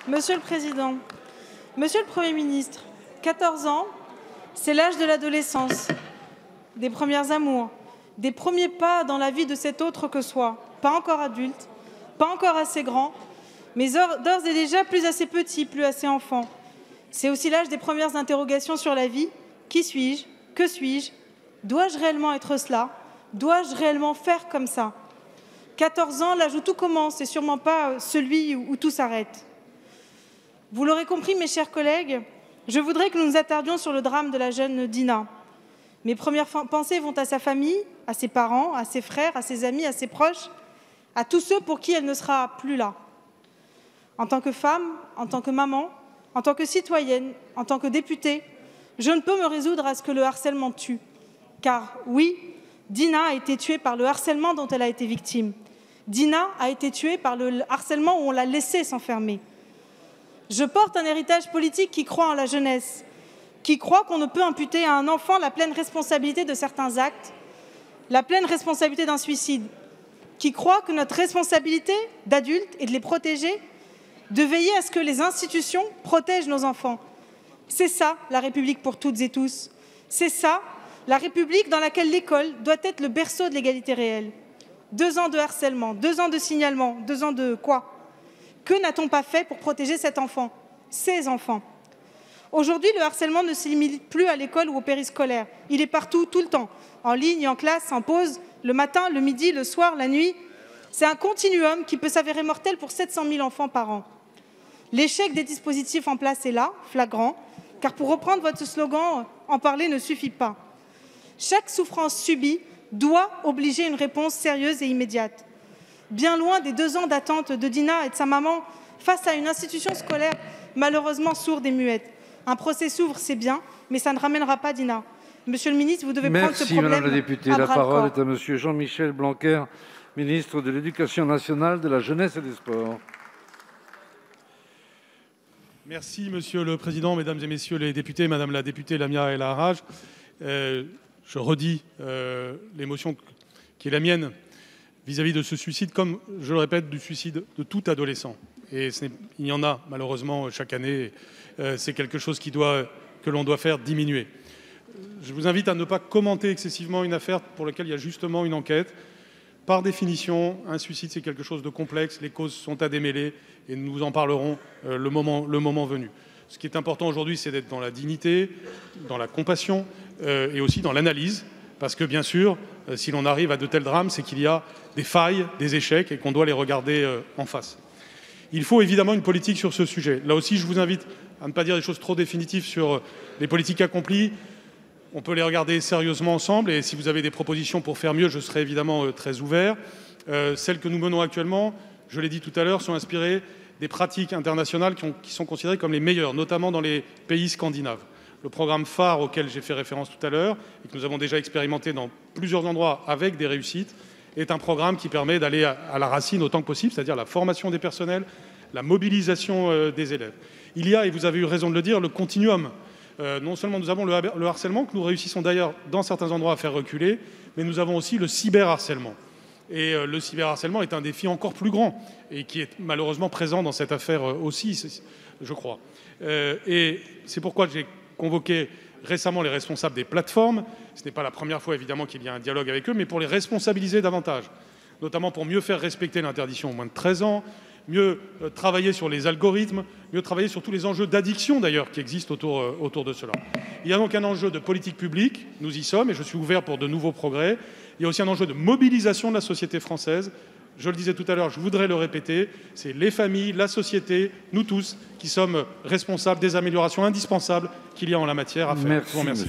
Monsieur le Président, Monsieur le Premier ministre, 14 ans, c'est l'âge de l'adolescence, des premières amours, des premiers pas dans la vie de cet autre que soi, pas encore adulte, pas encore assez grand, mais d'ores et déjà plus assez petit, plus assez enfant. C'est aussi l'âge des premières interrogations sur la vie. Qui suis-je? Que suis-je? Dois-je réellement être cela? Dois-je réellement faire comme ça? 14 ans, l'âge où tout commence, et sûrement pas celui où tout s'arrête. Vous l'aurez compris, mes chers collègues, je voudrais que nous nous attardions sur le drame de la jeune Dina. Mes premières pensées vont à sa famille, à ses parents, à ses frères, à ses amis, à ses proches, à tous ceux pour qui elle ne sera plus là. En tant que femme, en tant que maman, en tant que citoyenne, en tant que députée, je ne peux me résoudre à ce que le harcèlement tue. Car oui, Dina a été tuée par le harcèlement dont elle a été victime. Dina a été tuée par le harcèlement où on l'a laissée s'enfermer. Je porte un héritage politique qui croit en la jeunesse, qui croit qu'on ne peut imputer à un enfant la pleine responsabilité de certains actes, la pleine responsabilité d'un suicide, qui croit que notre responsabilité d'adultes est de les protéger, de veiller à ce que les institutions protègent nos enfants. C'est ça, la République pour toutes et tous. C'est ça, la République dans laquelle l'école doit être le berceau de l'égalité réelle. 2 ans de harcèlement, 2 ans de signalement, 2 ans de quoi? Que n'a-t-on pas fait pour protéger cet enfant, ces enfants? Aujourd'hui, le harcèlement ne se limite plus à l'école ou au périscolaire. Il est partout, tout le temps, en ligne, en classe, en pause, le matin, le midi, le soir, la nuit. C'est un continuum qui peut s'avérer mortel pour 700 000 enfants par an. L'échec des dispositifs en place est là, flagrant, car pour reprendre votre slogan, en parler ne suffit pas. Chaque souffrance subie doit obliger une réponse sérieuse et immédiate. Bien loin des 2 ans d'attente de Dina et de sa maman face à une institution scolaire malheureusement sourde et muette. Un procès s'ouvre, c'est bien, mais ça ne ramènera pas Dina. Monsieur le ministre, vous devez prendre ce problème Madame la députée. La parole est à Monsieur Jean-Michel Blanquer, ministre de l'Éducation nationale, de la jeunesse et des sports. Merci, Monsieur le Président, Mesdames et Messieurs les députés, Madame la députée Lamia El Aaraj. Je redis l'émotion qui est la mienne vis-à-vis de ce suicide, comme je le répète, du suicide de tout adolescent. Et il y en a malheureusement chaque année. C'est quelque chose que l'on doit faire diminuer. Je vous invite à ne pas commenter excessivement une affaire pour laquelle il y a justement une enquête. Par définition, un suicide, c'est quelque chose de complexe. Les causes sont à démêler et nous en parlerons le moment venu. Ce qui est important aujourd'hui, c'est d'être dans la dignité, dans la compassion et aussi dans l'analyse. Parce que, bien sûr, si l'on arrive à de tels drames, c'est qu'il y a des failles, des échecs et qu'on doit les regarder en face. Il faut évidemment une politique sur ce sujet. Là aussi, je vous invite à ne pas dire des choses trop définitives sur les politiques accomplies. On peut les regarder sérieusement ensemble et si vous avez des propositions pour faire mieux, je serai évidemment très ouvert. Celles que nous menons actuellement, je l'ai dit tout à l'heure, sont inspirées des pratiques internationales qui sont considérées comme les meilleures, notamment dans les pays scandinaves. Le programme phare auquel j'ai fait référence tout à l'heure et que nous avons déjà expérimenté dans plusieurs endroits avec des réussites est un programme qui permet d'aller à la racine autant que possible, c'est-à-dire la formation des personnels, la mobilisation des élèves. Il y a, et vous avez eu raison de le dire, le continuum. Non seulement nous avons le harcèlement, que nous réussissons d'ailleurs dans certains endroits à faire reculer, mais nous avons aussi le cyberharcèlement. Et le cyberharcèlement est un défi encore plus grand et qui est malheureusement présent dans cette affaire aussi, je crois. Et c'est pourquoi j'ai convoqué récemment les responsables des plateformes. Ce n'est pas la première fois évidemment qu'il y a un dialogue avec eux, mais pour les responsabiliser davantage, notamment pour mieux faire respecter l'interdiction aux moins de 13 ans, mieux travailler sur les algorithmes, mieux travailler sur tous les enjeux d'addiction d'ailleurs qui existent autour de cela. Il y a donc un enjeu de politique publique, nous y sommes et je suis ouvert pour de nouveaux progrès. Il y a aussi un enjeu de mobilisation de la société française. Je le disais tout à l'heure, je voudrais le répéter, c'est les familles, la société, nous tous qui sommes responsables des améliorations indispensables qu'il y a en la matière à faire. Merci.